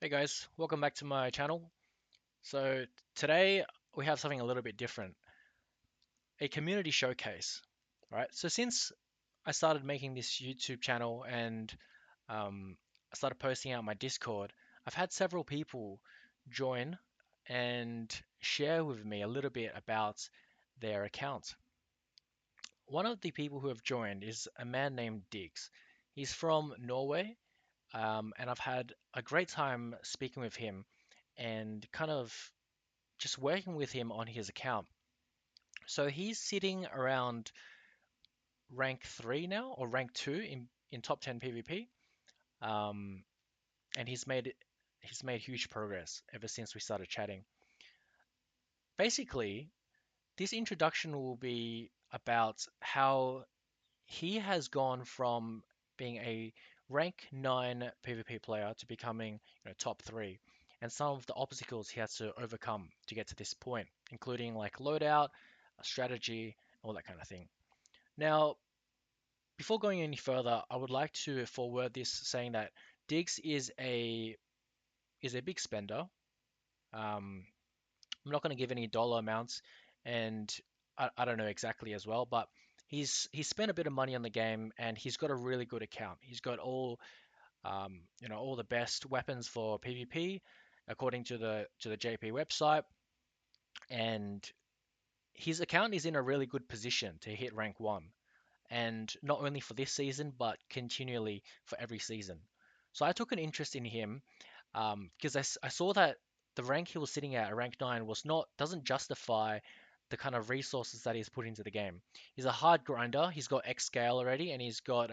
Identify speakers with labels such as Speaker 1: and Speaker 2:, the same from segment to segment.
Speaker 1: Hey guys, welcome back to my channel. So today we have something a little bit different, a community showcase. All right. So since I started making this YouTube channel and I started posting out my Discord, I've had several people join and share with me a little bit about their account. One of the people who have joined is a man named Diggs. He's from Norway, and I've had a great time speaking with him and kind of just working with him on his account. So he's sitting around rank 3 now, or rank 2 in top 10 PvP. Um, and he's made huge progress ever since we started chatting. Basically, this introduction will be about how he has gone from being a rank 9 PvP player to becoming top 3, and some of the obstacles he has to overcome to get to this point, including like loadout, strategy, all that kind of thing. Now, before going any further, I would like to forward this saying that Diggs is a big spender. I'm not going to give any dollar amounts, and I don't know exactly as well, but he's spent a bit of money on the game, and he's got a really good account. He's got all the best weapons for PvP according to the JP website, and his account is in a really good position to hit rank 1, and not only for this season but continually for every season. So I took an interest in him because I saw that the rank he was sitting at rank 9, was not doesn't justify the kind of resources that he's put into the game. He's a hard grinder. He's got X scale already, and he's got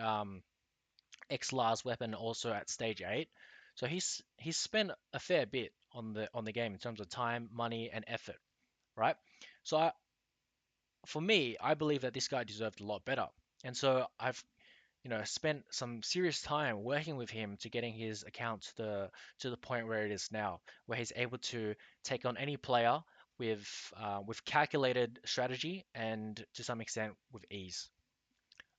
Speaker 1: X Lars weapon also at stage 8. So he's spent a fair bit on the game in terms of time, money, and effort, right? So for me, I believe that this guy deserved a lot better, and so I've spent some serious time working with him to getting his account to the point where it is now, where he's able to take on any player with calculated strategy and to some extent with ease,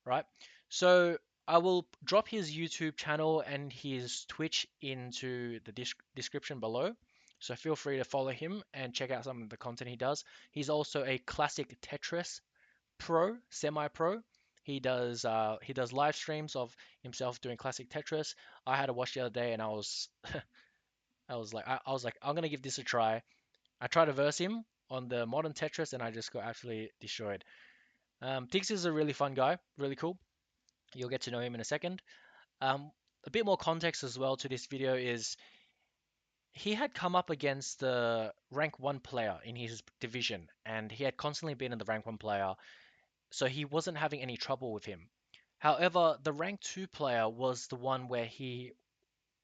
Speaker 1: right? So I will drop his YouTube channel and his Twitch into the description below. So feel free to follow him and check out some of the content he does. He's also a classic Tetris pro, semi-pro. He does live streams of himself doing classic Tetris. I had to watch the other day, and I was like I'm gonna give this a try. I tried to verse him on the modern Tetris, and I just got absolutely destroyed. Tix is a really fun guy, really cool. You'll get to know him in a second. Um, a bit more context as well to this video is he had come up against the rank 1 player in his division, and he had constantly been in the rank 1 player, so he wasn't having any trouble with him. However, the rank 2 player was the one where he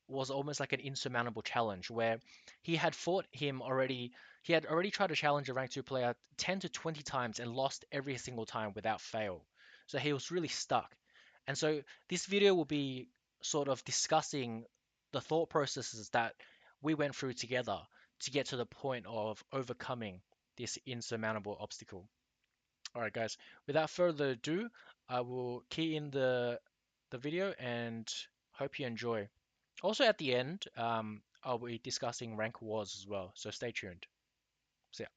Speaker 1: was almost like an insurmountable challenge, where he had fought him already. He had already tried to challenge a rank 2 player 10 to 20 times and lost every single time without fail. So he was really stuck. And so this video will be sort of discussing the thought processes that we went through together to get to the point of overcoming this insurmountable obstacle. All right, guys. Without further ado, I will key in the video and hope you enjoy. Also, at the end, I'll be discussing rank wars as well, so stay tuned. So yeah.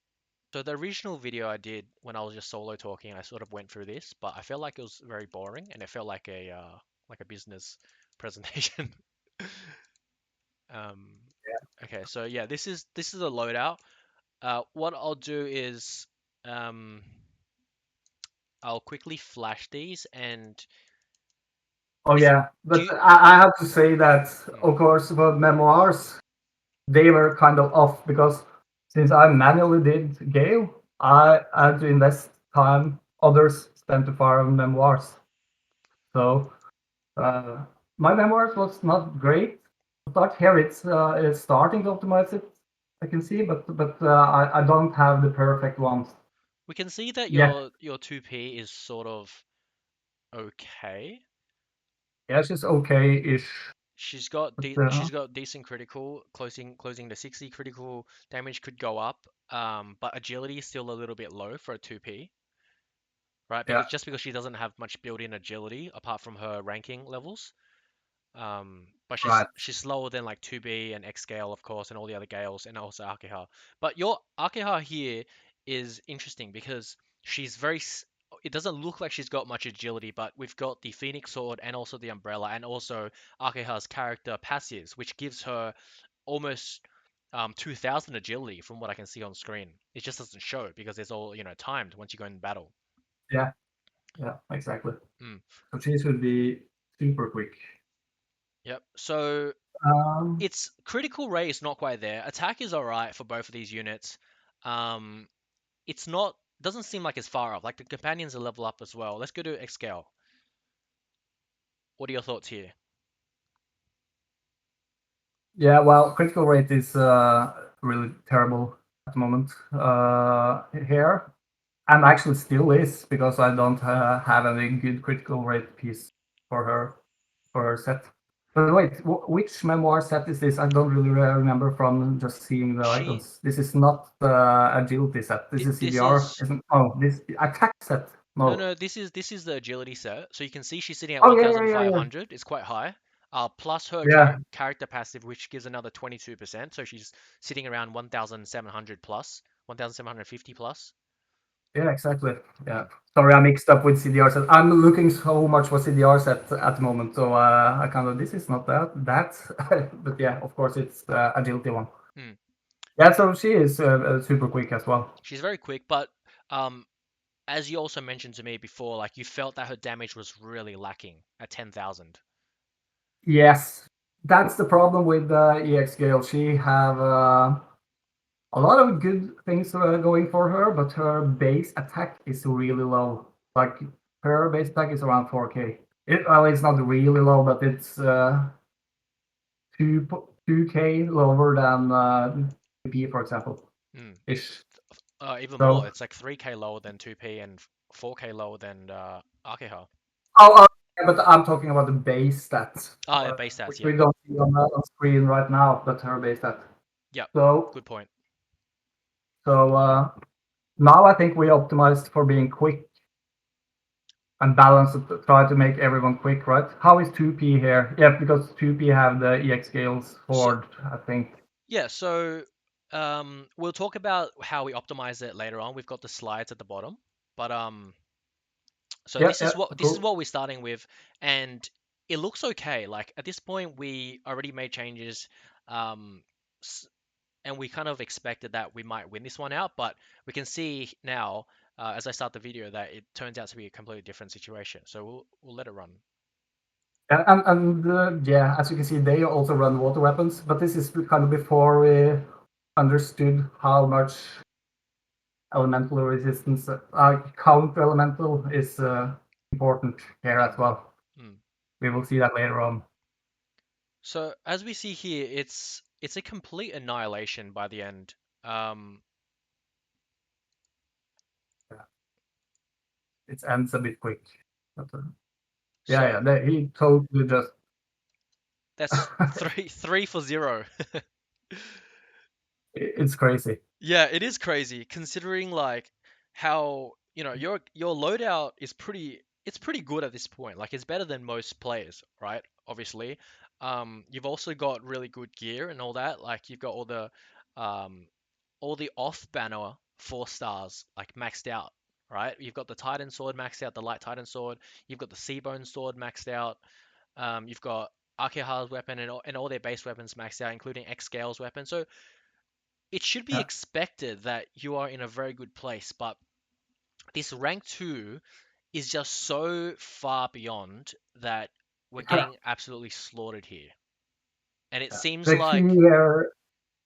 Speaker 1: So the original video I did when I was just solo talking, I sort of went through this, but I felt like it was very boring and it felt like a business presentation. Um, okay, so yeah, this is a loadout. What I'll do is um, I'll quickly flash these and
Speaker 2: Oh
Speaker 1: is
Speaker 2: yeah,
Speaker 1: do
Speaker 2: but
Speaker 1: you,
Speaker 2: I have to say that,
Speaker 1: hmm,
Speaker 2: of course, for memoirs, they were kind of off because since I manually did Gale, I had to invest time others spent to farm memoirs. So uh, my memoirs was not great. Start here, it's starting to optimize it. I can see, but I don't have the perfect ones
Speaker 1: we can see that
Speaker 2: yet.
Speaker 1: your 2P is sort of okay.
Speaker 2: Yeah, it's just okay-ish. But
Speaker 1: She's got decent critical, closing the 60. Critical damage could go up, but agility is still a little bit low for a 2P, right?
Speaker 2: yeah,
Speaker 1: Because she doesn't have much built-in agility apart from her ranking levels. but
Speaker 2: Right.
Speaker 1: she's slower than like 2B and X Gale, of course, and all the other Gales, and also Akeha. But your Akeha here is interesting because she's it doesn't look like she's got much agility, but we've got the Phoenix Sword and also the Umbrella, and also Akeha's character passives, which gives her almost 2000 agility from what I can see on screen. It just doesn't show because it's all, timed once you go in battle.
Speaker 2: Yeah. Yeah. Exactly.
Speaker 1: Mm.
Speaker 2: So she should be super quick.
Speaker 1: Yep. So
Speaker 2: Um,
Speaker 1: its critical rate is not quite there. Attack is alright for both of these units. Um, it's not doesn't seem like it's far off. Like the companions are level up as well. Let's go to Xscale. What are your thoughts here?
Speaker 2: yeah. Well, critical rate is really terrible at the moment here, and actually still is because I don't have any good critical rate piece for her set. But wait, which memoir set is this? I don't really remember from just seeing the
Speaker 1: She
Speaker 2: icons. This is not the agility set. This is
Speaker 1: this
Speaker 2: CDR,
Speaker 1: is
Speaker 2: isn't? Oh, this attack set.
Speaker 1: no,
Speaker 2: No.
Speaker 1: no, this is the agility set. So you can see she's sitting at
Speaker 2: Oh yeah, yeah, yeah, yeah.
Speaker 1: 1500. It's quite high. Plus her
Speaker 2: Yeah,
Speaker 1: character passive, which gives another 22%. So she's sitting around 1700 plus, 1750 plus.
Speaker 2: yeah, exactly. Yeah. Sorry, I mixed up with CDR set. I'm looking so much for CDR set at the moment, so I kind of this is not that, but yeah, of course it's the agility one.
Speaker 1: Hmm.
Speaker 2: Yeah, so she is super quick as well.
Speaker 1: She's very quick, but um, as you also mentioned to me before, like you felt that her damage was really lacking at 10,000.
Speaker 2: Yes, that's the problem with EX Gale. She have a lot of good things going for her, but her base attack is really low. Like her base attack is around 4K. Well, it's not really low, but it's 2K lower than P, for example,
Speaker 1: Hmm.
Speaker 2: ish.
Speaker 1: Even more,
Speaker 2: So,
Speaker 1: it's like 3k lower than 2P and 4k lower than Akeha.
Speaker 2: yeah, but I'm talking about the base stats,
Speaker 1: Ah, yeah, base stats,
Speaker 2: which
Speaker 1: yeah.
Speaker 2: we don't see on screen right now, but her base stat.
Speaker 1: Yep,
Speaker 2: So,
Speaker 1: good point.
Speaker 2: so now I think we optimized for being quick and balanced, try to make everyone quick, right? How is 2P here? Yeah, because 2P have the EX scales
Speaker 1: So,
Speaker 2: forward, I think.
Speaker 1: yeah, so we'll talk about how we optimize it later on. We've got the slides at the bottom. But so
Speaker 2: Yeah,
Speaker 1: this is
Speaker 2: yeah,
Speaker 1: what
Speaker 2: cool.
Speaker 1: we're starting with, and it looks okay. Like at this point, we already made changes, um, and we kind of expected that we might win this one out, but we can see now, as I start the video, that it turns out to be a completely different situation. So we'll let it run.
Speaker 2: And yeah, as you can see, they also run water weapons, but this is kind of before we understood how much elemental resistance, counter elemental is important here as
Speaker 1: Mm,
Speaker 2: well.
Speaker 1: mm.
Speaker 2: We will see that later on.
Speaker 1: So as we see here, it's a complete annihilation by the end. Um,
Speaker 2: Yeah, it ends a bit quick. But, yeah,
Speaker 1: so
Speaker 2: yeah, he totally just.
Speaker 1: that's three for zero.
Speaker 2: It's crazy.
Speaker 1: Yeah, it is crazy considering like how, your loadout is pretty good at this point. Like it's better than most players, right? Obviously. You've also got really good gear and all that. Like you've got um all the off banner 4 stars like maxed out, right? You've got the Titan sword maxed out, the light Titan sword, you've got the Seabone sword maxed out, you've got Akeha's weapon and all their base weapons maxed out, including X Scale's weapon. So it should be
Speaker 2: Yeah,
Speaker 1: expected that you are in a very good place, but this rank 2 is just so far beyond that we're
Speaker 2: yeah,
Speaker 1: getting absolutely slaughtered here. And it
Speaker 2: yeah.
Speaker 1: seems
Speaker 2: The key
Speaker 1: like,
Speaker 2: here,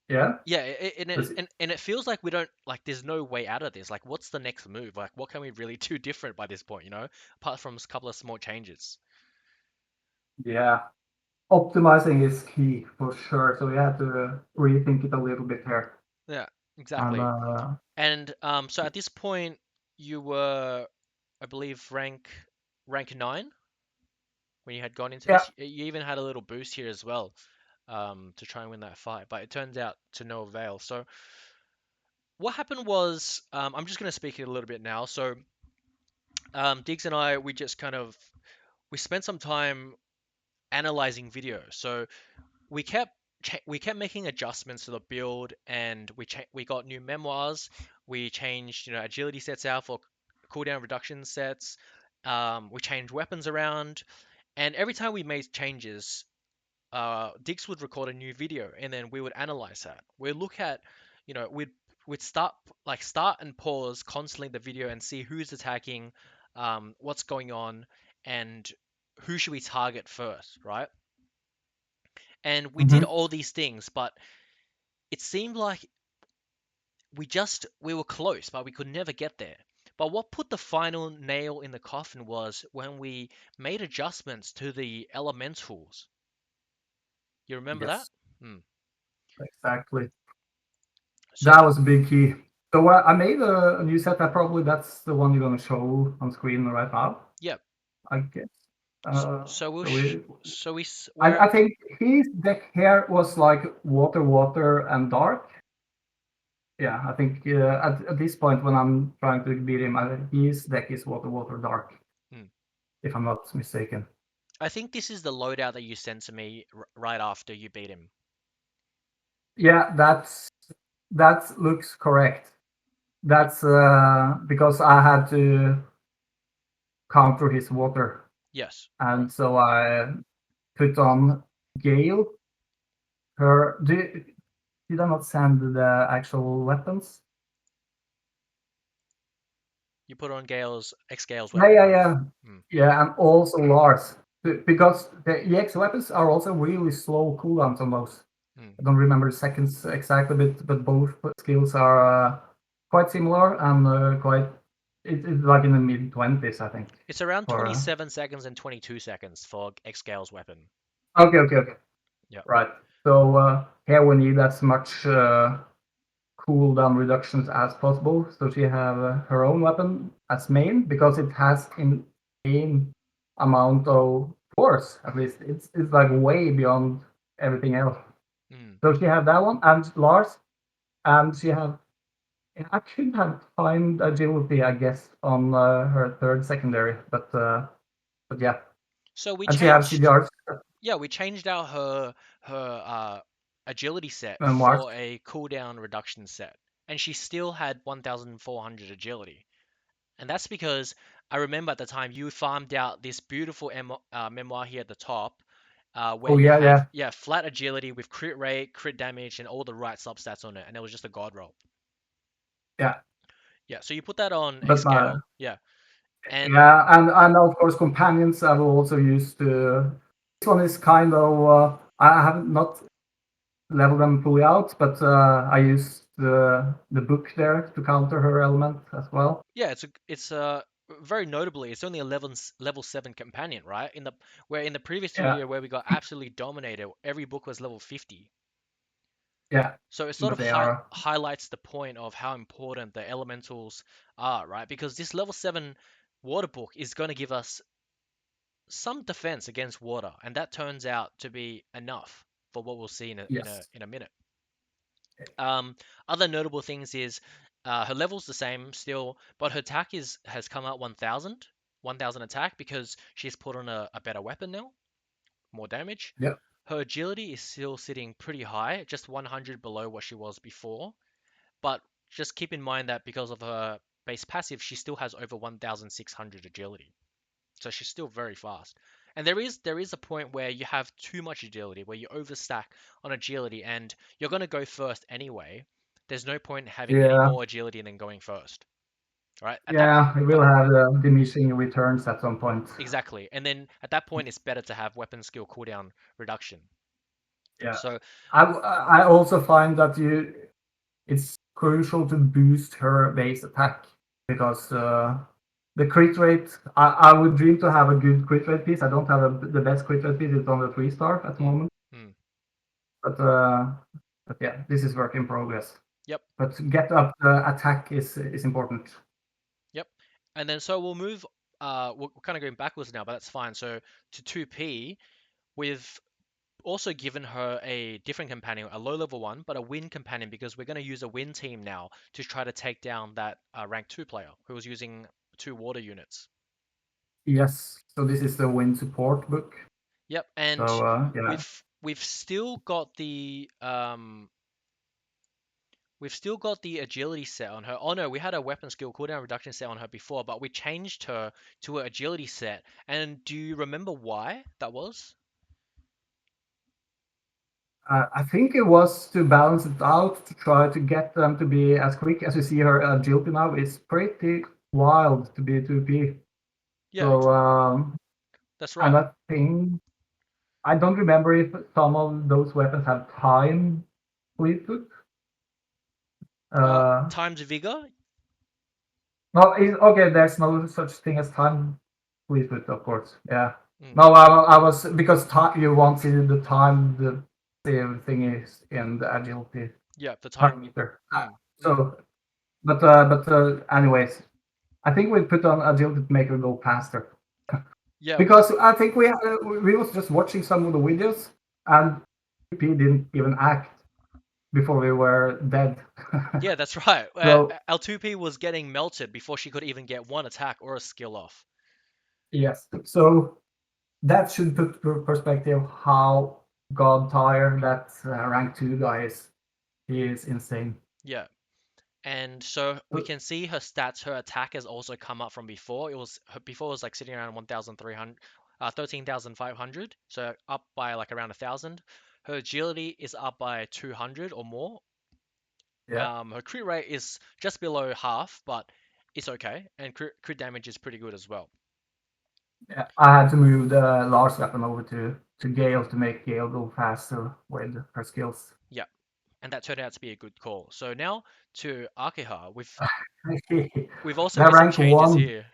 Speaker 2: yeah.
Speaker 1: yeah, and
Speaker 2: Let's
Speaker 1: it,
Speaker 2: see.
Speaker 1: and it feels like we don't, like, there's no way out of this. Like, what's the next move? Like, what can we really do different by this point, apart from a couple of small changes?
Speaker 2: Yeah, optimizing is key for sure. So we have to rethink it a little bit here.
Speaker 1: Yeah,
Speaker 2: And
Speaker 1: exactly. And so at this point, you were, I believe, rank 9 when you had gone into
Speaker 2: yeah,
Speaker 1: this. You even had a little boost here as well, to try and win that fight, but it turns out to no avail. So what happened was, I'm just going to speak it a little bit now. So Diggs and I, we just kind of we spent some time analyzing video. So we kept we kept making adjustments to the build, and we got new memoirs. We changed, agility sets out for cooldown reduction sets. We changed weapons around, and every time we made changes, Dix would record a new video, and then we would analyze that. We'd look at, we'd start and pause constantly the video and see who's attacking, what's going on, and who should we target first, right? And we did
Speaker 2: Hmm.
Speaker 1: all these things, but it seemed like we were close, but we could never get there. But what put the final nail in the coffin was when we made adjustments to the elementals. You remember that?
Speaker 2: Yes,
Speaker 1: Hmm.
Speaker 2: exactly.
Speaker 1: So
Speaker 2: That was a big key. So I made a new setup. Probably that's the one you're gonna show on screen right now,
Speaker 1: yeah.
Speaker 2: I guess.
Speaker 1: So,
Speaker 2: Uh,
Speaker 1: so we'll
Speaker 2: so
Speaker 1: sh
Speaker 2: we,
Speaker 1: so we s-
Speaker 2: I
Speaker 1: we're
Speaker 2: think his deck here was like water, water, and dark. Yeah, I think at this point when I'm trying to beat him, his deck is water, water, dark,
Speaker 1: hmm.
Speaker 2: if I'm not mistaken.
Speaker 1: I think this is the loadout that you sent to me right after you beat him.
Speaker 2: Yeah, that looks correct.
Speaker 1: Yep.
Speaker 2: That's because I had to counter his water,
Speaker 1: Yes. Right.
Speaker 2: and so I put on Gale. Her did I not send the actual weapons?
Speaker 1: You put on Gale's
Speaker 2: Yeah,
Speaker 1: weapon,
Speaker 2: yeah,
Speaker 1: right?
Speaker 2: yeah,
Speaker 1: Hmm.
Speaker 2: yeah, and also Lars because the EX weapons are also really slow cooldowns on those.
Speaker 1: Hmm.
Speaker 2: I don't remember the seconds exactly, but both skills are quite similar and quite. It's like in the mid 20s, I think.
Speaker 1: It's around
Speaker 2: For
Speaker 1: 27 seconds and 22 seconds for Gale's weapon.
Speaker 2: okay, okay, okay,
Speaker 1: Yep.
Speaker 2: right. So here we need as much cooldown reductions as possible. So she have her own weapon as main because it has insane amount of force. At least it's like way beyond everything else.
Speaker 1: Hmm.
Speaker 2: So she have that one and Lars, and she have. I could have find agility, I guess, on her third secondary, but yeah,
Speaker 1: So we
Speaker 2: and she have
Speaker 1: changed,
Speaker 2: CDRs
Speaker 1: yeah, we changed out her agility set
Speaker 2: and Mars.
Speaker 1: for a cooldown reduction set, and she still had 1,400 agility. And that's because I remember at the time you farmed out this beautiful memoir here at the top, where
Speaker 2: Oh
Speaker 1: you
Speaker 2: yeah,
Speaker 1: had,
Speaker 2: yeah,
Speaker 1: yeah, flat agility with crit rate, crit damage, and all the right substats on it, and it was just a god roll.
Speaker 2: yeah.
Speaker 1: Yeah, so you put that on
Speaker 2: But my
Speaker 1: Xscale, yeah, and
Speaker 2: yeah, and of course companions I will also use to. This one is kind of I have not leveled them fully out, but I use the book there to counter her element as well.
Speaker 1: yeah, it's very notably it's only a level 7 companion, right? In the previous
Speaker 2: Yeah,
Speaker 1: video where we got absolutely dominated, every book was level 50.
Speaker 2: yeah,
Speaker 1: So it sort of
Speaker 2: but they are.
Speaker 1: highlights the point of how important the elementals are, right? Because this level 7 water book is going to give us some defense against water, and that turns out to be enough for what we'll see
Speaker 2: Yes.
Speaker 1: in a minute. Other notable things is her level's the same still, but her attack has come out 1,000 attack because she's put on a better weapon now, more damage.
Speaker 2: Yep.
Speaker 1: Her agility is still sitting pretty high, just 100 below what she was before. But just keep in mind that because of her base passive, she still has over 1,600 agility. So she's still very fast. And there is a point where you have too much agility, where you overstack on agility, and you're going to go first anyway. There's no point in having any
Speaker 2: Yeah,
Speaker 1: more agility than going first, right? At that
Speaker 2: yeah, it
Speaker 1: uh,
Speaker 2: will have diminishing returns at some point.
Speaker 1: exactly. And then at that point, it's better to have weapon skill cooldown reduction.
Speaker 2: Yeah,
Speaker 1: So
Speaker 2: I also find that it's crucial to boost her base attack because the crit rate. I would dream to have a good crit rate piece. I don't have the best crit rate piece. It's on the 3-star at the
Speaker 1: mm,
Speaker 2: moment,
Speaker 1: mm,
Speaker 2: but uh, but yeah, this is work in progress.
Speaker 1: yep,
Speaker 2: But get up the attack is important.
Speaker 1: yep. And then so we'll move. We're kind of going backwards now, but that's fine. So to 2P, with also given her a different companion, a low level one, but a win companion because we're going to use a win team now to try to take down that rank 2 player who was using 2 water units.
Speaker 2: Yes. So this is the win support book.
Speaker 1: Yep, and
Speaker 2: So yeah,
Speaker 1: we've still got the we've still got the agility set on her. Oh no, we had a weapon skill cooldown reduction set on her before, but we changed her to her agility set. And do you remember why that was?
Speaker 2: I think it was to balance it out to try to get them to be as quick as you see her agility now. It's pretty wild to be 2P.
Speaker 1: Yeah,
Speaker 2: So
Speaker 1: that's
Speaker 2: and
Speaker 1: right.
Speaker 2: I think I don't remember if some of those weapons have time fleetwood.
Speaker 1: Times vigor.
Speaker 2: No, okay. There's no such thing as time fleetwood, of course. Yeah.
Speaker 1: Mm,
Speaker 2: No, I was because time you want to see the time the thing is in the agility
Speaker 1: yeah, the time.
Speaker 2: parameter.
Speaker 1: Mm, mm.
Speaker 2: So, but anyways, I think we put on agility to make her go faster
Speaker 1: Yeah,
Speaker 2: because I think we was just watching some of the videos and P didn't even act before we were dead.
Speaker 1: yeah, that's right.
Speaker 2: So
Speaker 1: L2P was getting melted before she could even get one attack or a skill off.
Speaker 2: yes, so that should put perspective how god tired that rank two guy is. He is insane.
Speaker 1: Yeah. And so we can see her stats. Her attack has also come up from before. Before it was like sitting around 1,300, 13,500. So up by like around 1,000. Her agility is up by 200 or more.
Speaker 2: Yeah,
Speaker 1: Her crit rate is just below half, but it's okay. And crit damage is pretty good as well.
Speaker 2: yeah. I had to move the Lars weapon over to Gale to make Gale go faster with her skills.
Speaker 1: Yeah. And that turned out to be a good call. So now to Akeha. We've also
Speaker 2: That
Speaker 1: made some
Speaker 2: rank
Speaker 1: changes
Speaker 2: one,
Speaker 1: here.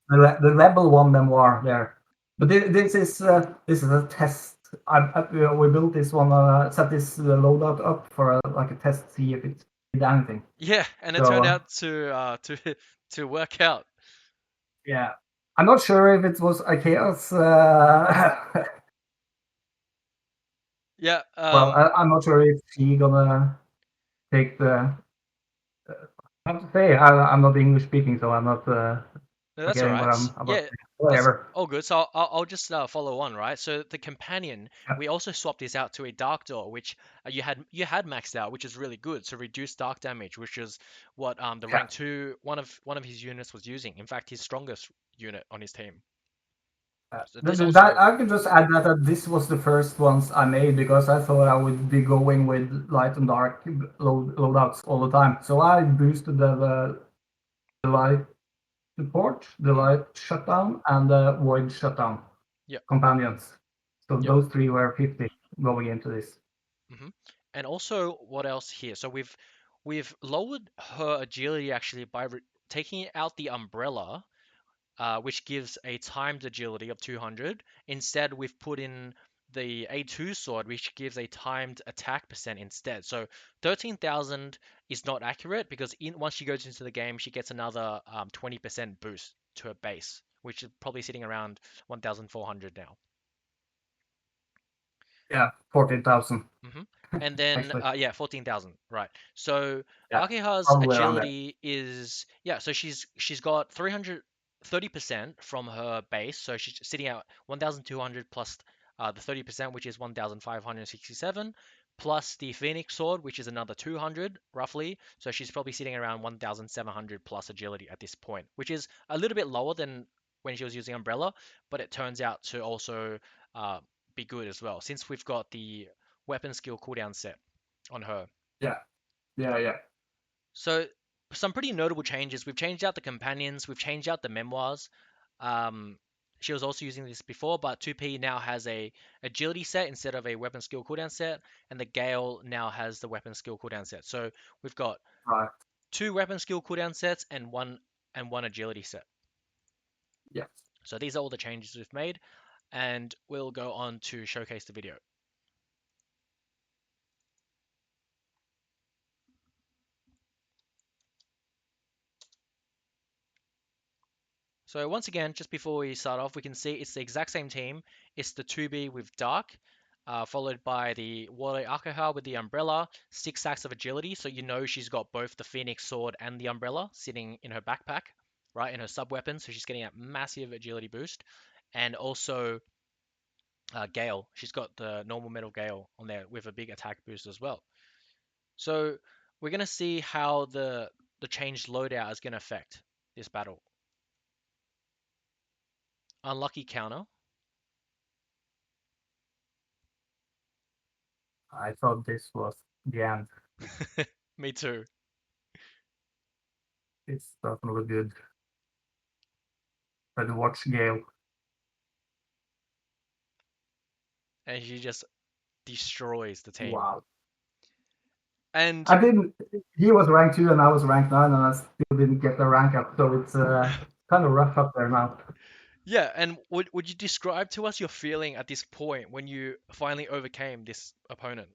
Speaker 2: the level one memoir there. But this is a test. We built this one, set this loadout up for like a test, see if it did anything.
Speaker 1: Yeah, and it
Speaker 2: So
Speaker 1: turned out to work out.
Speaker 2: yeah, I'm not sure if it was IKEA's.
Speaker 1: Yeah,
Speaker 2: Well, I'm not sure if she gonna take the. I have to say, I'm not English speaking, so I'm not
Speaker 1: no, that's all
Speaker 2: forgetting what
Speaker 1: right.
Speaker 2: I'm about to
Speaker 1: Yeah,
Speaker 2: say.
Speaker 1: that's
Speaker 2: Whatever.
Speaker 1: all good. So I'll just follow on, right? So the companion,
Speaker 2: Yeah,
Speaker 1: we also swapped this out to a dark door, which you had maxed out, which is really good. So reduce dark damage, which is what the
Speaker 2: yeah.
Speaker 1: rank two one of his units was using. In fact, his strongest unit on his team. So this
Speaker 2: That
Speaker 1: also,
Speaker 2: I can just add that this was the first ones I made because I thought I would be going with light and dark loadouts all the time. So I boosted the light support, the
Speaker 1: mm,
Speaker 2: light shutdown, and the void shutdown
Speaker 1: yeah,
Speaker 2: companions. So
Speaker 1: yeah.
Speaker 2: those three were 50 going into this.
Speaker 1: hmm And also, what else here? So we've lowered her agility actually by taking out the umbrella, which gives a timed agility of 200. Instead, we've put in the A2 sword, which gives a timed attack percent instead. So 13,000 is not accurate because once she goes into the game, she gets another 20% boost to her base, which is probably sitting around 1,400 now.
Speaker 2: Yeah, 14,000
Speaker 1: hmm And then,
Speaker 2: actually.
Speaker 1: yeah, 14,000, right. So
Speaker 2: Yeah,
Speaker 1: Akeha's
Speaker 2: probably around there.
Speaker 1: agility is, yeah, so she's got 330% from her base. So she's sitting at 1,200 plus the 30%, which is 1,567, plus the Phoenix Sword, which is another 200 roughly. So she's probably sitting around 1,700 plus agility at this point, which is a little bit lower than when she was using Umbrella, but it turns out to also uh, be good as well, since we've got the weapon skill cooldown set on her.
Speaker 2: Yeah, yeah, yeah.
Speaker 1: So some pretty notable changes. We've changed out the companions. We've changed out the memoirs. Um, she was also using this before, but 2P now has a agility set instead of a weapon skill cooldown set, and the Gale now has the weapon skill cooldown set. So we've got
Speaker 2: Right.
Speaker 1: two weapon skill cooldown sets and one agility set.
Speaker 2: Yeah.
Speaker 1: So these are all the changes we've made, and we'll go on to showcase the video. So once again, just before we start off, we can see it's the exact same team. It's the 2B with Dark, followed by the Warlord Akaha with the Umbrella, 6 stacks of agility, so you know she's got both the Phoenix Sword and the Umbrella sitting in her backpack, right, in her sub-weapon, so she's getting a massive agility boost. And also Gale. She's got the normal metal Gale on there with a big attack boost as well. So we're gonna see how the changed loadout is gonna affect this battle. Unlucky counter.
Speaker 2: I thought this was the end.
Speaker 1: Me too.
Speaker 2: It's definitely good. But watch Gale.
Speaker 1: And she just destroys the team.
Speaker 2: Wow.
Speaker 1: And
Speaker 2: I didn't. He was ranked 2 and I was ranked 9, and I still didn't get the rank up. So it's kind of rough up there now.
Speaker 1: yeah, and would you describe to us your feeling at this point when you finally overcame this opponent?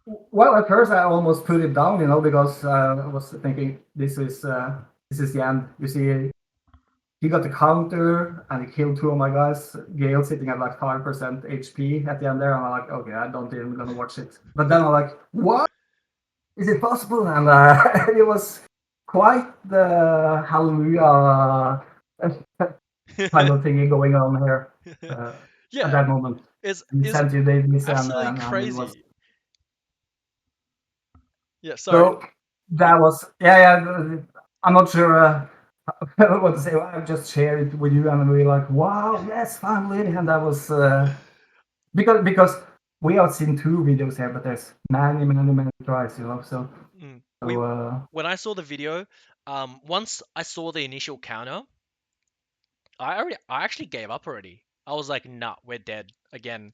Speaker 2: Well, at first I almost put it down, because I was thinking this is the end. You see, he got the counter and he killed 2 of my guys. Gale sitting at like 5% HP at the end there. And I'm like, okay, I don't even gonna watch it. But then I'm like, what? Is it possible? And it was quite the hallelujah kind of thingy going on here at
Speaker 1: Yeah,
Speaker 2: that moment. And he
Speaker 1: is
Speaker 2: sent you Davis
Speaker 1: absolutely
Speaker 2: and it was.
Speaker 1: crazy. Yeah, sorry.
Speaker 2: So that was, yeah. I'm not sure what to say. I just shared it with you, and we were like, wow, yes, finally. And that was because we have seen 2 videos here, but there's many tries, So,
Speaker 1: Mm. We
Speaker 2: so
Speaker 1: when I saw the video, once I saw the initial counter, I actually gave up already. I was like, nah, we're dead again.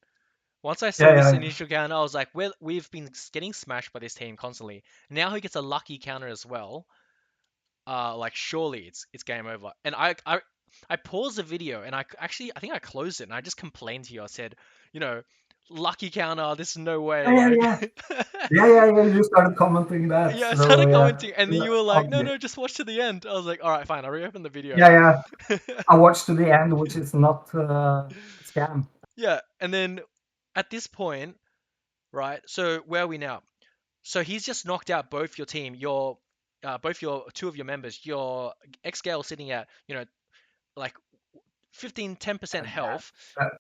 Speaker 1: Once I saw this
Speaker 2: yeah.
Speaker 1: initial counter, I was like, we've been getting smashed by this team constantly. Now he gets a lucky counter as well. Like surely it's game over. And I paused the video and I think I closed it and I just complained to you. I said, you know, lucky counter. This is no way.
Speaker 2: Yeah,
Speaker 1: Like,
Speaker 2: yeah, yeah. You started commenting that,
Speaker 1: yeah, I
Speaker 2: so
Speaker 1: started
Speaker 2: yeah.
Speaker 1: commenting and then you were like, no, no, just watch to the end. I was like, all right, fine. I reopened the video.
Speaker 2: Yeah. I watched to the end, which is not a scam.
Speaker 1: Yeah, and then at this point, right? So where are we now? So he's just knocked out both your team, both your 2 of your members. Your X Gale sitting at like 10%
Speaker 2: That,
Speaker 1: health.
Speaker 2: that,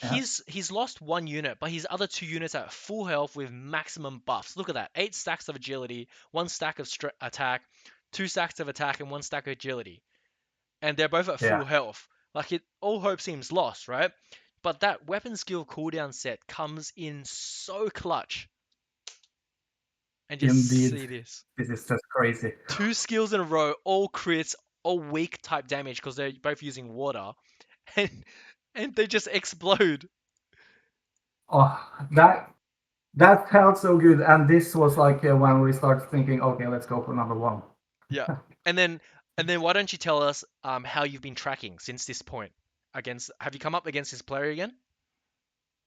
Speaker 2: yeah,
Speaker 1: He's lost 1 unit, but his other 2 units are at full health with maximum buffs. Look at that: 8 stacks of agility, 1 stack of attack, 2 stacks of attack, and 1 stack of agility, and they're both at
Speaker 2: yeah.
Speaker 1: full health. Like all hope seems lost, right? But that weapon skill cooldown set comes in so clutch. And just
Speaker 2: Indeed,
Speaker 1: see this.
Speaker 2: this is just crazy.
Speaker 1: 2 skills in a row, all crits, all weak type damage because they're both using water. And and they just explode.
Speaker 2: Oh, that felt so good. And this was like when we started thinking, okay, let's go for number 1.
Speaker 1: Yeah. And then why don't you tell us how you've been tracking since this point against have you come up against this player again?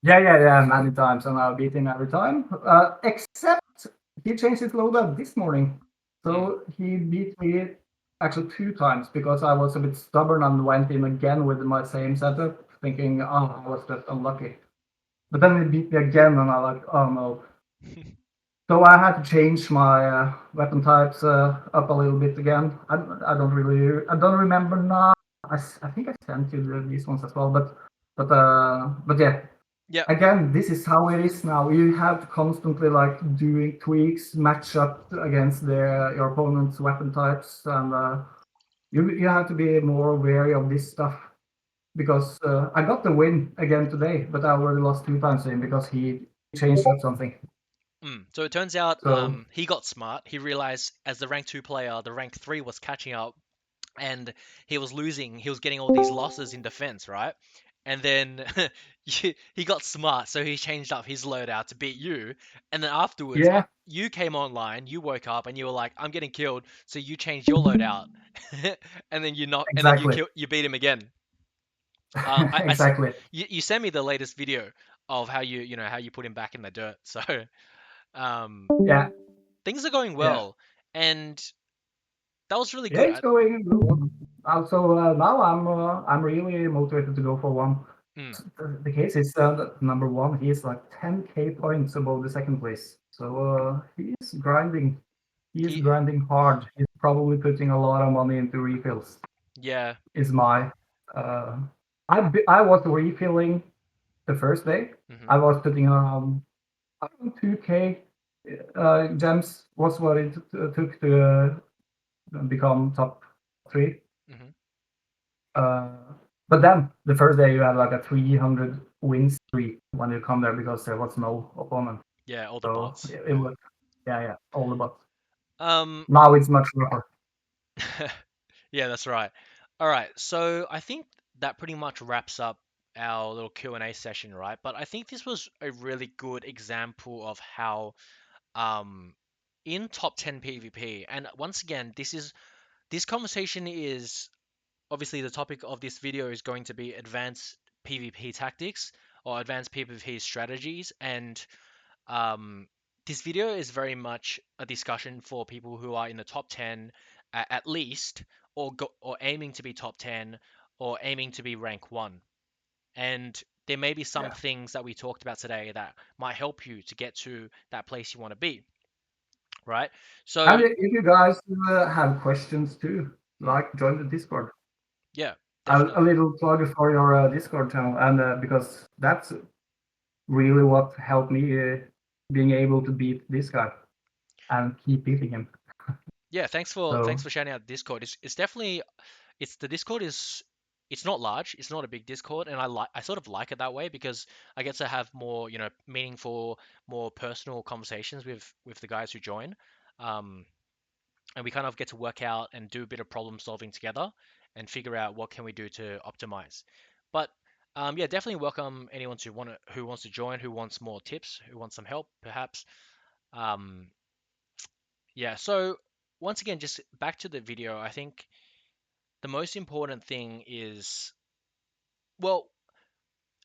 Speaker 2: Yeah. Many times, and I beat him every time. Except he changed his loadout this morning,
Speaker 1: Mm.
Speaker 2: so he beat me actually 2 times because I was a bit stubborn and went in again with my same setup, thinking, oh, I was just unlucky. But then he beat me again, and I like, oh no. So I had to change my weapon types up a little bit again. I don't remember now. I think I sent you these ones as well, but yeah,
Speaker 1: Yeah.
Speaker 2: again, this is how it is now. You have to constantly like doing tweaks, match up against your opponent's weapon types, and you have to be more wary of this stuff. Because I got the win again today, but I already lost 2 times to him because he changed up something.
Speaker 1: So it turns out
Speaker 2: So
Speaker 1: he got smart. He realized as the rank 2 player, the rank 3 was catching up and he was losing. He was getting all these losses in defense, right? And then he got smart, so he changed up his loadout to beat you. And then afterwards,
Speaker 2: yeah,
Speaker 1: you came online, you woke up, and you were like, "I'm getting killed," so you changed your loadout, and then
Speaker 2: exactly,
Speaker 1: you beat him again.
Speaker 2: exactly.
Speaker 1: You sent me the latest video of how how you put him back in the dirt. So um,
Speaker 2: Yeah,
Speaker 1: things are going
Speaker 2: yeah.
Speaker 1: well, and that was really
Speaker 2: Yeah,
Speaker 1: good.
Speaker 2: it's going good. Also, now I'm really motivated to go for 1.
Speaker 1: Mm,
Speaker 2: The case is that number 1, he's like 10k points above the second place. So he's grinding. He's
Speaker 1: he
Speaker 2: grinding hard. He's probably putting a lot of money into refills.
Speaker 1: yeah.
Speaker 2: Is my uh, I was refilling the first day,
Speaker 1: Hmm.
Speaker 2: I was putting around, I don't know, 2K gems was what it took to become top three.
Speaker 1: Hmm.
Speaker 2: Uh, but then the first day you had like a 300 win streak when you come there because there was no opponent.
Speaker 1: Yeah, all the
Speaker 2: So
Speaker 1: bots.
Speaker 2: it was, yeah, yeah, all about.
Speaker 1: Um,
Speaker 2: Now it's much rougher.
Speaker 1: yeah, that's right. All right, so I think that pretty much wraps up our little Q&A session, right? But I think this was a really good example of how um in top 10 PvP, and once again, this conversation is obviously the topic of this video is going to be advanced PvP tactics or advanced PvP strategies, and um, this video is very much a discussion for people who are in the top 10 at least, or aiming to be top 10, or aiming to be rank 1. And there may be some
Speaker 2: Yeah.
Speaker 1: things that we talked about today that might help you to get to that place you want to be, right?
Speaker 2: And
Speaker 1: So,
Speaker 2: if you guys have questions too,
Speaker 1: mm,
Speaker 2: like join the Discord.
Speaker 1: yeah,
Speaker 2: A
Speaker 1: definitely.
Speaker 2: little plug for your Discord channel, and because that's really what helped me being able to beat this guy and keep beating him.
Speaker 1: Yeah, thanks
Speaker 2: So
Speaker 1: for shouting out Discord. It's definitely the Discord is it's not large, it's not a big Discord, and I sort of like it that way because I get to have more, meaningful, more personal conversations with the guys who join. Um, and we kind of get to work out and do a bit of problem solving together and figure out what can we do to optimize. But yeah, definitely welcome anyone who wants to join, who wants more tips, who wants some help, perhaps. Um, yeah, so once again, just back to the video, I think the most important thing is, well,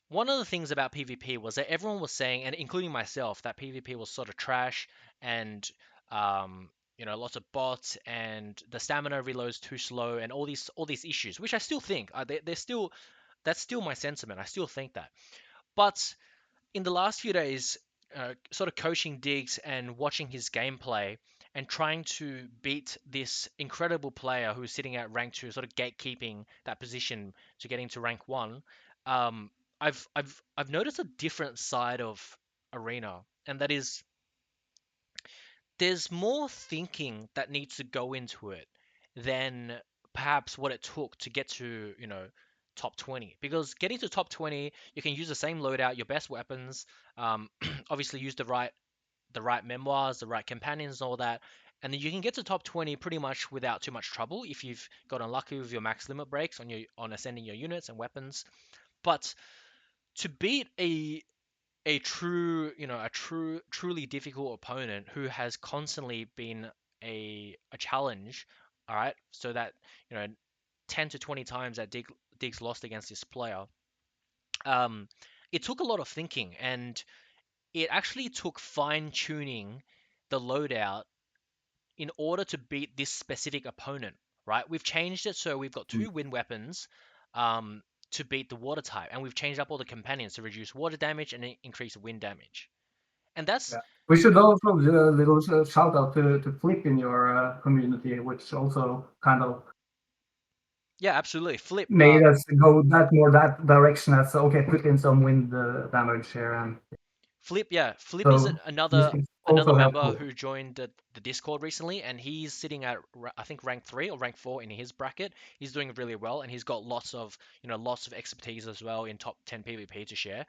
Speaker 1: one of the things about PvP was that everyone was saying, and including myself, that PvP was sort of trash and lots of bots and the stamina reloads too slow and all these issues, which I still think they're still that's still my sentiment. I still think that. But in the last few days, sort of coaching Diggs and watching his gameplay and trying to beat this incredible player who's sitting at rank 2, sort of gatekeeping that position to getting to rank 1, um, I've noticed a different side of Arena, and that is there's more thinking that needs to go into it than perhaps what it took to get to, top 20. Because getting to top 20, you can use the same loadout, your best weapons, obviously use the right memoirs, the right companions, and all that. And then you can get to top 20 pretty much without too much trouble if you've got unlucky with your max limit breaks on ascending your units and weapons. But to beat a truly difficult opponent who has constantly been a challenge, all right, so that, you know 10 to 20 times that Diggs lost against this player, um it took a lot of thinking, and it actually took fine tuning the loadout in order to beat this specific opponent, right? We've changed it so we've got
Speaker 2: mm,
Speaker 1: two wind weapons um, to beat the water type, and we've changed up all the companions to reduce water damage and increase wind damage. And that's
Speaker 2: yeah, we should also do a little shout out to Flip in your community, which also kind of
Speaker 1: Yeah, absolutely. Flip,
Speaker 2: made us go that direction. As okay, put in some wind damage here, and
Speaker 1: yeah, Flip is
Speaker 2: so this
Speaker 1: another
Speaker 2: is
Speaker 1: another
Speaker 2: also
Speaker 1: member
Speaker 2: helpful.
Speaker 1: who joined the Discord recently, and he's sitting at I think rank 3 or rank 4 in his bracket. He's doing really well, and he's got lots of expertise as well in top 10 PvP to share.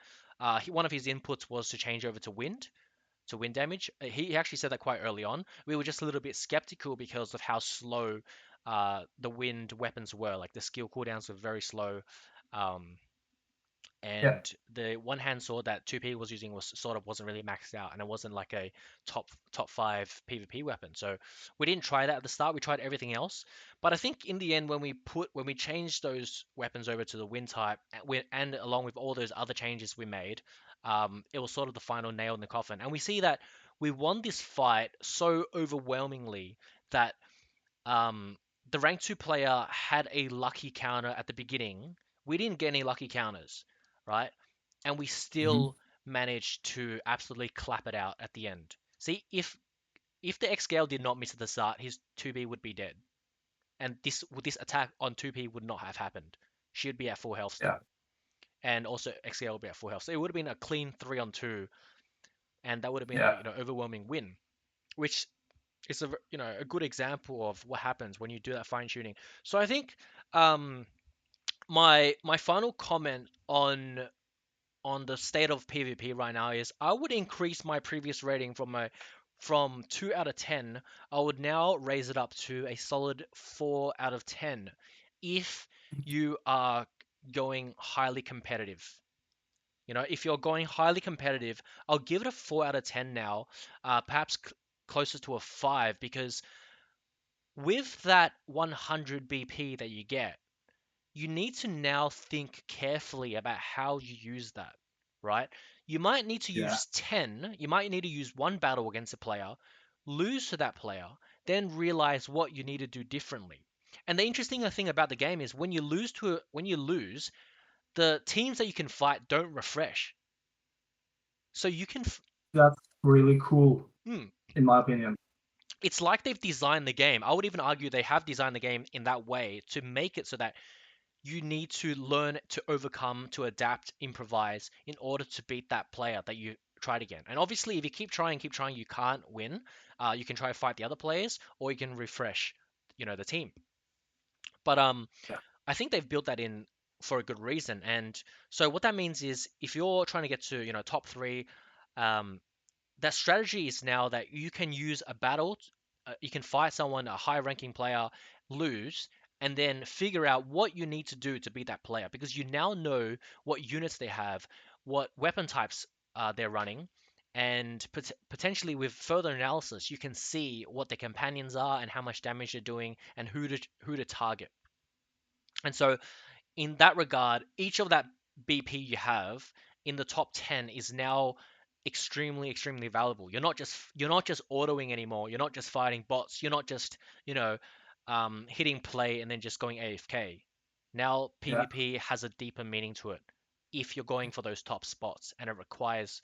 Speaker 1: One of his inputs was to change over to wind damage. He actually said that quite early on. We were just a little bit skeptical because of how slow the wind weapons were. Like the skill cooldowns were very slow. Um,
Speaker 2: Yeah,
Speaker 1: and the one hand sword that 2P was using wasn't really maxed out, and it wasn't like a top 5 PvP weapon. So we didn't try that at the start. We tried everything else, but I think in the end, when we changed those weapons over to the wind type, and along with all those other changes we made, it was sort of the final nail in the coffin. And we see that we won this fight so overwhelmingly that um, the rank 2 player had a lucky counter at the beginning. We didn't get any lucky counters, right? And we
Speaker 2: hmm
Speaker 1: still managed to absolutely clap it out at the end. See, if the X scale did not miss at the start, his 2B would be dead, and this attack on 2P would not have happened. She'd be at full health
Speaker 2: yeah.
Speaker 1: still. and also XL will be at full health. So it would have been a clean 3-on-2, and that would have been a
Speaker 2: Yeah.
Speaker 1: overwhelming win, which is a good example of what happens when you do that fine tuning. So I think um, my final comment on the state of PvP right now is I would increase my previous rating from 2 out of 10. I would now raise it up to a solid 4 out of 10 if you are going highly competitive. If you're going highly competitive, I'll give it a 4 out of 10 now, perhaps closer to a 5, because with that 100 BP that you get, you need to now think carefully about how you use that, right? You might need to
Speaker 2: Yeah.
Speaker 1: use 10, you might need to use one battle against a player, lose to that player, then realize what you need to do differently. And the interesting thing about the game is when you lose, the teams that you can fight don't refresh. So you can
Speaker 2: That's really cool,
Speaker 1: hmm,
Speaker 2: in my opinion.
Speaker 1: it's like they've designed the game. I would even argue they have designed the game in that way to make it so that you need to learn to overcome, to adapt, improvise in order to beat that player that you tried again. And obviously, if you keep trying, you can't win. You can try to fight the other players, or you can refresh, the team. But
Speaker 2: Yeah.
Speaker 1: I think they've built that in for a good reason. And so what that means is, if you're trying to get to, top three, um, that strategy is now that you can use a battle, you can fight someone, a high ranking player, lose, and then figure out what you need to do to beat that player because you now know what units they have, what weapon types they're running, and potentially with further analysis, you can see what their companions are and how much damage they're doing and who to target. And so in that regard, each of that BP you have in the top 10 is now extremely, extremely valuable. You're not just autoing anymore. You're not just fighting bots. You're not just, you know, hitting play and then just going AFK. Now
Speaker 2: Yeah.
Speaker 1: PvP has a deeper meaning to it if you're going for those top spots, and it requires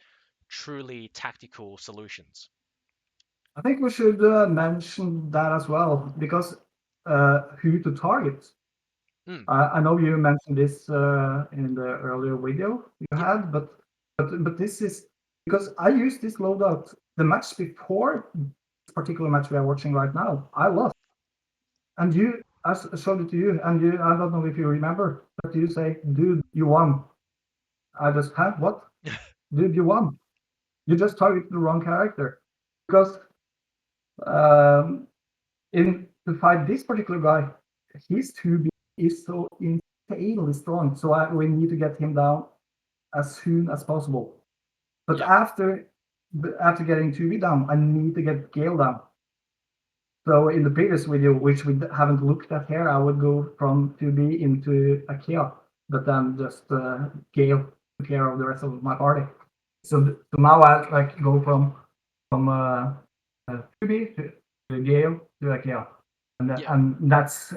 Speaker 1: truly tactical solutions.
Speaker 2: I think we should mention that as well because who to target.
Speaker 1: Mm,
Speaker 2: I know you mentioned this in the earlier video you
Speaker 1: yep,
Speaker 2: had, but this is because I used this loadout the match before this particular match we are watching right now. I lost, and I showed it to you, and I don't know if you remember, but you say, "Dude, you won." I just had what? Dude, you won. You just targeted the wrong character because um, in to fight this particular guy, his 2B is so insanely strong. So we need to get him down as soon as possible. But
Speaker 1: yep,
Speaker 2: after getting 2B down, I need to get Gale down. So in the previous video, which we haven't looked at here, I would go from 2B into Akea, but then just Gale took care of the rest of my party. So now I like go from 2B to Gale to Akea,
Speaker 1: yep,
Speaker 2: and that's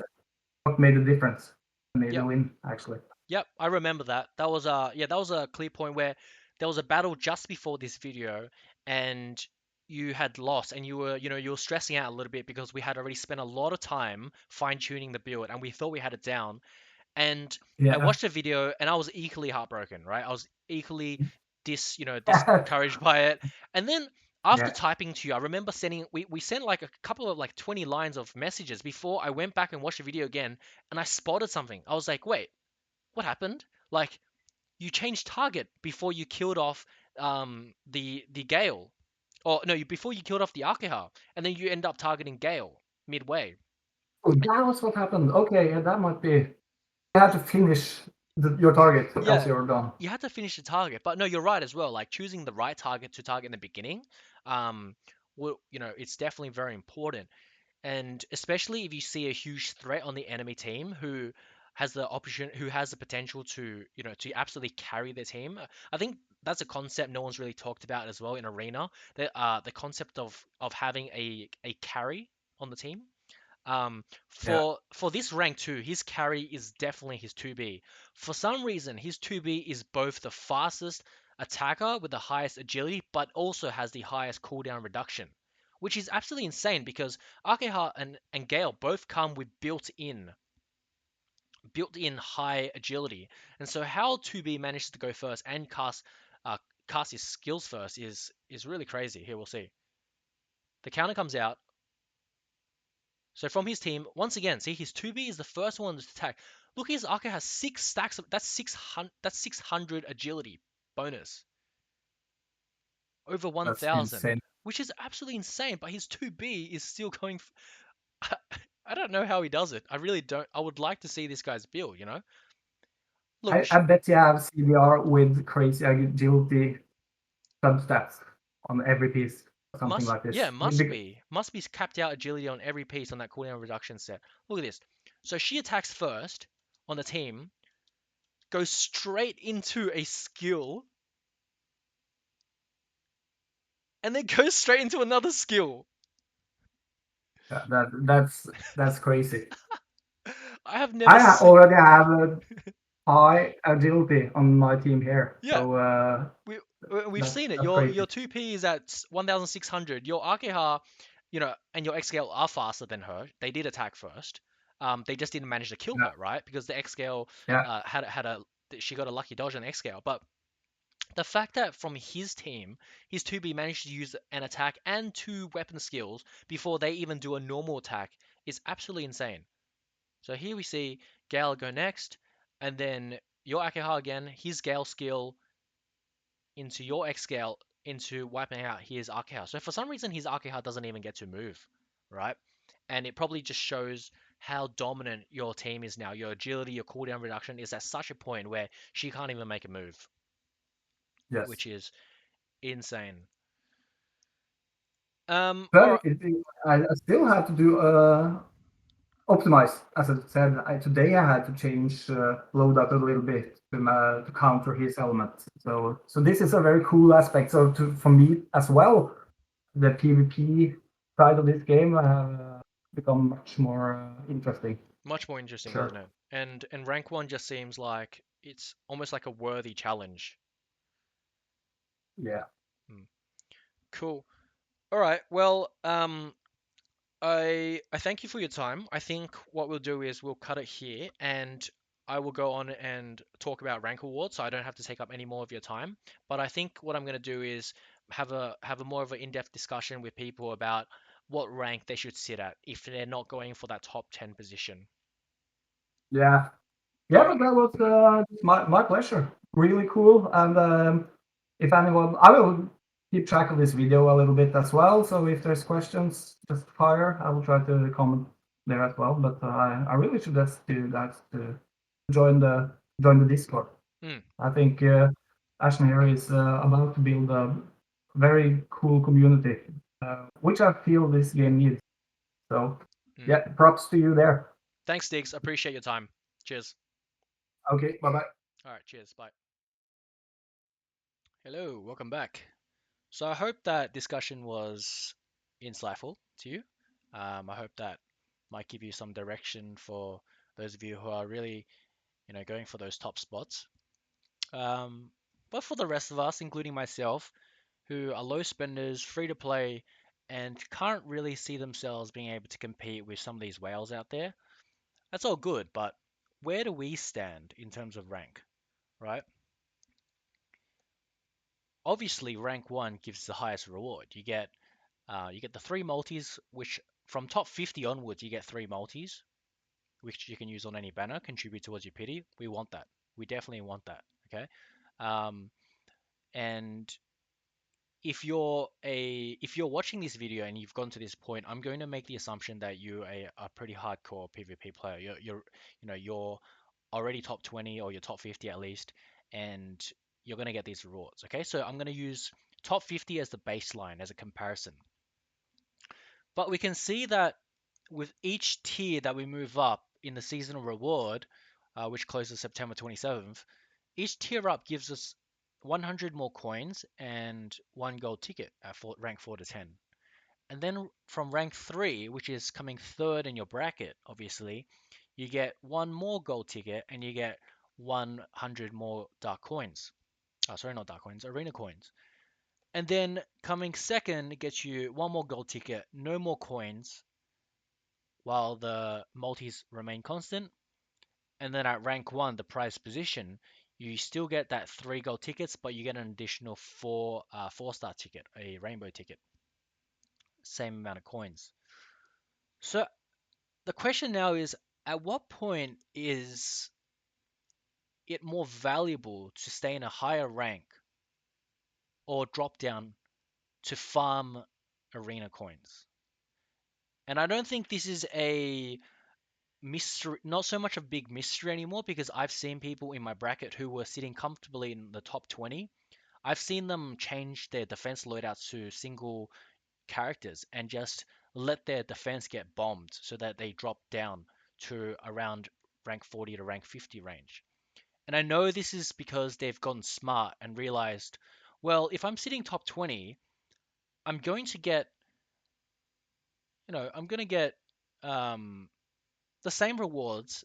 Speaker 2: what made the difference. Made the
Speaker 1: yep.
Speaker 2: win actually.
Speaker 1: Yep, I remember that. That was a clear point where there was a battle just before this video, and you had lost, and you were stressing out a little bit because we had already spent a lot of time fine-tuning the build, and we thought we had it down. And I
Speaker 2: Yeah.
Speaker 1: watched the video, and I was equally heartbroken, right? I was equally discouraged by it. And then after
Speaker 2: Yeah.
Speaker 1: typing to you, I remember we sent like a couple of like 20 lines of messages before I went back and watched the video again, and I spotted something. I was like, wait, what happened? Like you changed target before you killed off the Gale, or no, before you killed off the Akeha, and then you end up targeting Gale midway.
Speaker 2: Oh, that was what happened. Okay, yeah, that might be. You had to finish your target, else
Speaker 1: Yeah,
Speaker 2: you're done.
Speaker 1: you had to finish the target, but no, you're right as well. Like choosing the right target to target in the beginning, um, it's definitely very important. And especially if you see a huge threat on the enemy team who has the potential to absolutely carry their team. I think that's a concept no one's really talked about as well in Arena. The concept of having a carry on the team.
Speaker 2: Yeah.
Speaker 1: For this rank too, his carry is definitely his 2B. For some reason, his 2B is both the fastest attacker with the highest agility, but also has the highest cooldown reduction, which is absolutely insane because Akeha and Gale both come with built-in high agility. And so how 2B manages to go first and uh, cast his skills first is really crazy. Here we'll see. The counter comes out. So from his team, once again, see his 2B is the first one to attack. Look, his Arca has 6 stacks of that's 600 agility bonus over
Speaker 2: That's
Speaker 1: 1,000,
Speaker 2: insane.
Speaker 1: which is absolutely insane. But his 2B is still going. I don't know how he does it. I really don't. I would like to see this guy's build. Look,
Speaker 2: I bet you have CDR with crazy agility substats on every piece, something like
Speaker 1: yeah,
Speaker 2: this.
Speaker 1: must be capped out agility on every piece on that cooldown reduction set. Look at this. So she attacks first on the team, goes straight into a skill, and then goes straight into another skill.
Speaker 2: That's crazy.
Speaker 1: I have never seen.
Speaker 2: Already have a high agility on my team here,
Speaker 1: Yeah,
Speaker 2: so
Speaker 1: we we've seen it.
Speaker 2: that's
Speaker 1: Your
Speaker 2: crazy.
Speaker 1: 2P is at 1,600. Your Akeha, and your X scale are faster than her. They did attack first. They just didn't manage to kill
Speaker 2: Yeah,
Speaker 1: her, right? Because the X scale
Speaker 2: yeah,
Speaker 1: had a she got a lucky dodge on X scale. But the fact that from his team, his 2B managed to use an attack and 2 weapon skills before they even do a normal attack is absolutely insane. So here we see Gale go next, and then your Akeha again, his Gale skill into your X scale into wiping out his Akeha. So for some reason his Akeha doesn't even get to move, right? And it probably just shows how dominant your team is now. Your agility, your cooldown reduction is at such a point where she can't even make a move,
Speaker 2: yes.
Speaker 1: which is insane. All
Speaker 2: But
Speaker 1: right.
Speaker 2: I still had to do optimize. As I said, today I had to change load up a little bit to counter his element. So this is a very cool aspect. So for me as well, the PvP side of this game have become much more interesting.
Speaker 1: Much more interesting,
Speaker 2: Sure.
Speaker 1: doesn't it? And rank one just seems like it's almost like a worthy challenge.
Speaker 2: Yeah.
Speaker 1: Hmm. Cool. All right. Well, I thank you for your time. I think what we'll do is we'll cut it here, and I will go on and talk about rank awards, so I don't have to take up any more of your time. But I think what I'm going to do is have a more of an in-depth discussion with people about what rank they should sit at if they're not going for that top 10 position.
Speaker 2: Yeah.
Speaker 1: All
Speaker 2: Yeah,
Speaker 1: right.
Speaker 2: but that was my pleasure. Really cool. And if anyone, I will keep track of this video a little bit as well. So if there's questions, just fire. I will try to comment there as well. But I really suggest to you guys to join the join the Discord.
Speaker 1: Mm,
Speaker 2: I think Ashen here is about to build a very cool community, which I feel this game needs. So
Speaker 1: mm.
Speaker 2: yeah, props to you there.
Speaker 1: Thanks, Diggs. Appreciate your time. Cheers.
Speaker 2: Okay, bye bye.
Speaker 1: All right. Cheers. Bye. Hello. Welcome back. So I hope that discussion was insightful to you. I hope that might give you some direction for those of you who are really, going for those top spots. But for the rest of us, including myself, who are low spenders, free to play, and can't really see themselves being able to compete with some of these whales out there, that's all good. But where do we stand in terms of rank, right? Obviously, rank one gives the highest reward. You get the 3 multis, which from top 50 onwards, you get 3 multis, which you can use on any banner, contribute towards your pity. We want that. We definitely want that. Okay. Um, and if you're watching this video and you've gone to this point, I'm going to make the assumption that you're a pretty hardcore PvP player. You're already top 20 or you're top 50 at least, and you're going to get these rewards. Okay. So I'm going to use top 50 as the baseline as a comparison. But we can see that with each tier that we move up in the seasonal reward, which closes September 27th, each tier up gives us 100 more coins and 1 gold ticket at rank 4 to 10. And then from rank 3, which is coming third in your bracket, obviously, you get 1 more gold ticket and you get 100 more dark coins. Oh, sorry, not dark coins, arena coins. And then coming second gets you 1 more gold ticket, no more coins, while the multis remain constant. And then at rank 1, the prize position, you still get that 3 gold tickets, but you get an additional 4-star ticket, a rainbow ticket, same amount of coins. So the question now is, at what point is it more valuable to stay in a higher rank or drop down to farm arena coins? And I don't think this is a mystery, not so much a big mystery anymore, because I've seen people in my bracket who were sitting comfortably in the top 20. I've seen them change their defense loadouts to single characters and just let their defense get bombed so that they drop down to around rank 40 to rank 50 range. And I know this is because they've gotten smart and realized, well, if I'm sitting top 20, I'm going to get, I'm going to get um, the same rewards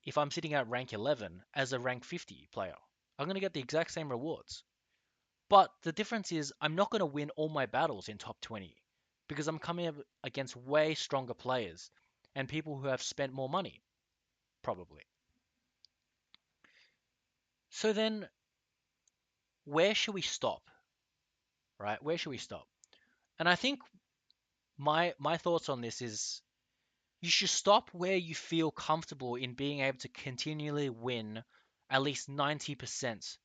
Speaker 1: if I'm sitting at rank 11 as a rank 50 player. I'm going to get the exact same rewards. But the difference is I'm not going to win all my battles in top 20 because I'm coming up against way stronger players and people who have spent more money, probably. So then, where should we stop, right? Where should we stop? And I think my thoughts on this is you should stop where you feel comfortable in being able to continually win at least 90%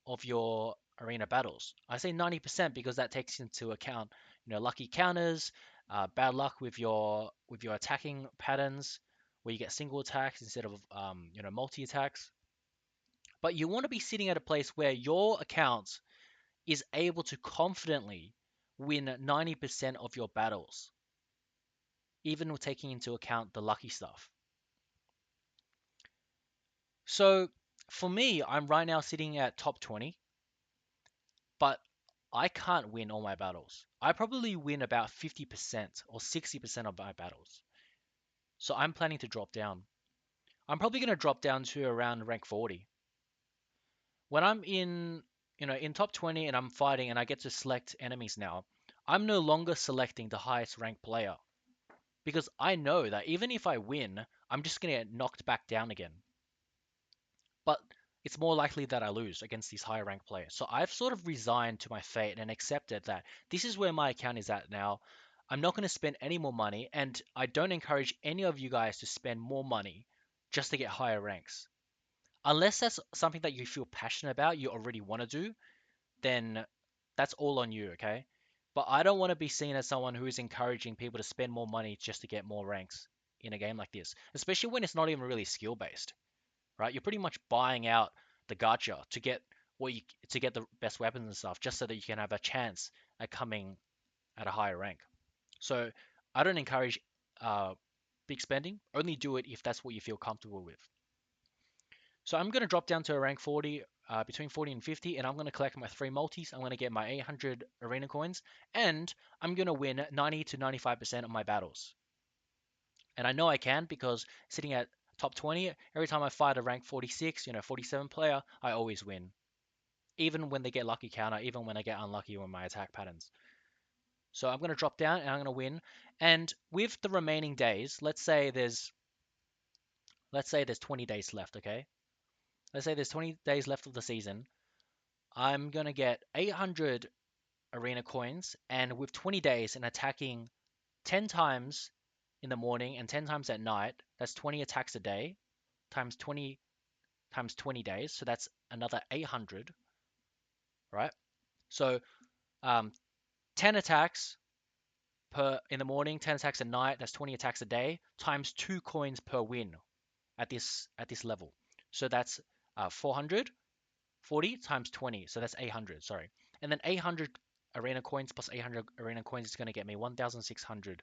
Speaker 1: of your arena battles. I say 90% because that takes into account, lucky counters, bad luck with your attacking patterns, where you get single attacks instead of multi attacks. But you want to be sitting at a place where your account is able to confidently win 90% of your battles, even with taking into account the lucky stuff. So for me, I'm right now sitting at top 20, but I can't win all my battles. I probably win about 50% or 60% of my battles. So I'm planning to drop down. I'm probably going to drop down to around rank 40. When I'm in top 20 and I'm fighting and I get to select enemies now, I'm no longer selecting the highest ranked player because I know that even if I win, I'm just going to get knocked back down again. But it's more likely that I lose against these higher ranked players. So I've sort of resigned to my fate and accepted that this is where my account is at now. I'm not going to spend any more money, and I don't encourage any of you guys to spend more money just to get higher ranks. Unless that's something that you feel passionate about, you already want to do, then that's all on you, okay? But I don't want to be seen as someone who is encouraging people to spend more money just to get more ranks in a game like this, especially when it's not even really skill based, right? You're pretty much buying out the gacha to get to get the best weapons and stuff, just so that you can have a chance at coming at a higher rank. So I don't encourage uh, big spending. Only do it if that's what you feel comfortable with. So I'm going to drop down to a rank 40, between 40 and 50, and I'm going to collect my 3 multis. I'm going to get my 800 arena coins, and I'm going to win 90 to 95% of my battles. And I know I can because sitting at top 20, every time I fight a rank 46, 47 player, I always win. Even when they get lucky counter, even when I get unlucky with my attack patterns. So I'm going to drop down and I'm going to win. And with the remaining days, let's say there's 20 days left, okay? Let's say there's 20 days left of the season. I'm going to get 800 arena coins, and with 20 days and attacking 10 times in the morning and 10 times at night, that's 20 attacks a day times 20 days, so that's another 800, right? So um, 10 attacks per in the morning, 10 attacks at night, that's 20 attacks a day times 2 coins per win at this level. So that's 440 times 20, so that's 800, sorry. And then 800 arena coins plus 800 arena coins is going to get me 1,600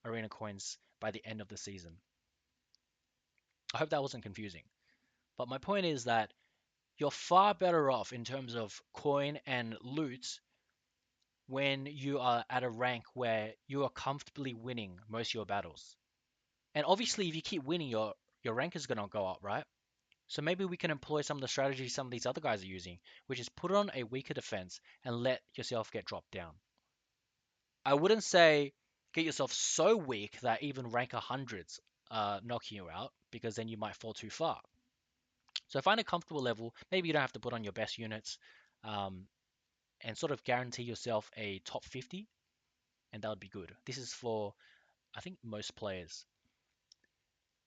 Speaker 1: arena coins by the end of the season. I hope that wasn't confusing. But my point is that you're far better off in terms of coin and loot when you are at a rank where you are comfortably winning most of your battles. And obviously, if you keep winning, your rank is gonna go up, right? So maybe we can employ some of the strategies some of these other guys are using, which is put on a weaker defense and let yourself get dropped down. I wouldn't say get yourself so weak that even rank 100s knocking you out, because then you might fall too far. So find a comfortable level. Maybe you don't have to put on your best units, um, and sort of guarantee yourself a top 50, and that would be good. This is for, I think, most players.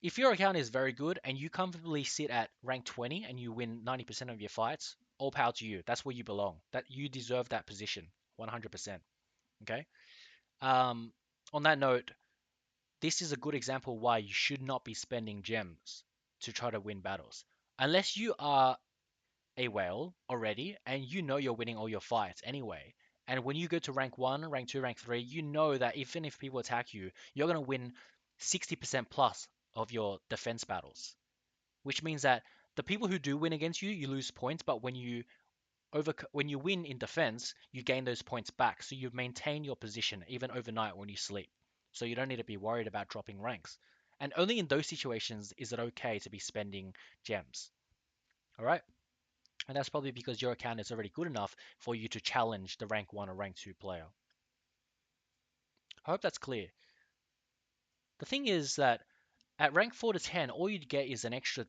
Speaker 1: If your account is very good and you comfortably sit at rank 20 and you win 90% of your fights, all power to you. That's where you belong. That you deserve that position, 100%. Okay. Um, on that note, this is a good example why you should not be spending gems to try to win battles, unless you are a whale already and you know you're winning all your fights anyway. And when you go to rank 1, rank 2, rank 3, you know that even if people attack you, you're going to win 60% plus of your defense battles, which means that the people who do win against you, you lose points, but when you win in defense, you gain those points back. So you maintain your position even overnight when you sleep. So you don't need to be worried about dropping ranks. And only in those situations is it okay to be spending gems. All right? And that's probably because your account is already good enough for you to challenge the rank 1 or rank 2 player. I hope that's clear. The thing is that at rank 4 to 10, all you'd get is an extra,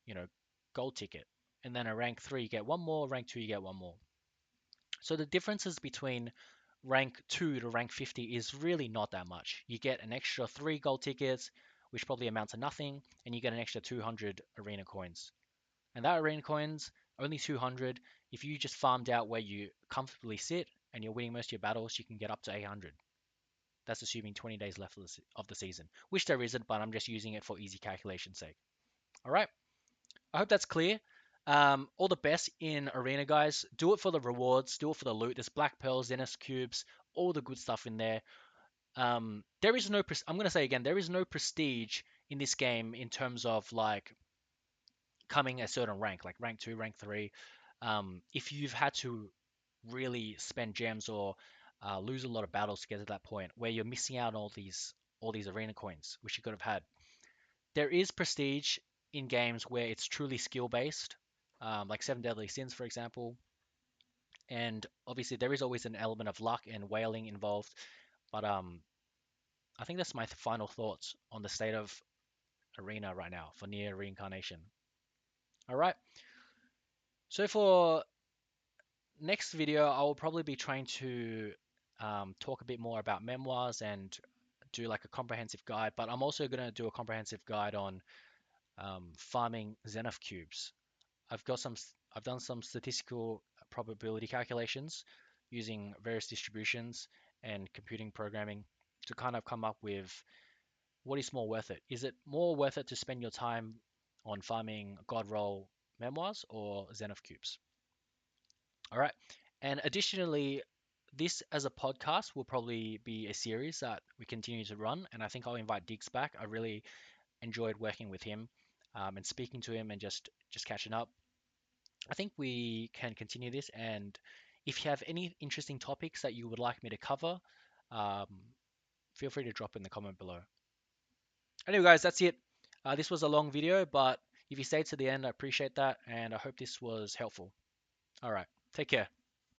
Speaker 1: you know, gold ticket. And then at rank 3, you get one more, rank 2, you get one more. So the differences between rank 2 to rank 50 is really not that much. You get an extra 3 gold tickets, which probably amount to nothing, and you get an extra 200 arena coins. And that arena coins, only 200. If you just farmed out where you comfortably sit and you're winning most of your battles, you can get up to 800. That's assuming 20 days left of the season, which there isn't, but I'm just using it for easy calculation's sake. All right. I hope that's clear. All the best in Arena, guys. Do it for the rewards. Do it for the loot. There's Black Pearls, Zenith Cubes, all the good stuff in there. There is no. I'm gonna say again, there is no prestige in this game in terms of like coming a certain rank, like rank 2, rank 3. If you've had to really spend gems or lose a lot of battles to get to that point where you're missing out on all these arena coins, which you could have had. There is prestige in games where it's truly skill based, like Seven Deadly Sins, for example. And obviously, there is always an element of luck and whaling involved. But I think that's my final thoughts on the state of Arena right now for Nier Reincarnation. All right. So for next video, I will probably be trying to talk a bit more about memoirs and do like a comprehensive guide. But I'm also going to do a comprehensive guide on farming Zenith cubes. I've got some. I've done some statistical probability calculations using various distributions and computing programming to kind of come up with what is more worth it. Is it more worth it to spend your time on farming God Roll memoirs or Zenith cubes? All right. And additionally, this as a podcast will probably be a series that we continue to run. And I think I'll invite Diggs back. I really enjoyed working with him and speaking to him and just catching up. I think we can continue this. And if you have any interesting topics that you would like me to cover, um, feel free to drop in the comment below. Anyway, guys, that's it. This was a long video, but if you stayed to the end, I appreciate that. And I hope this was helpful. All right. Take care.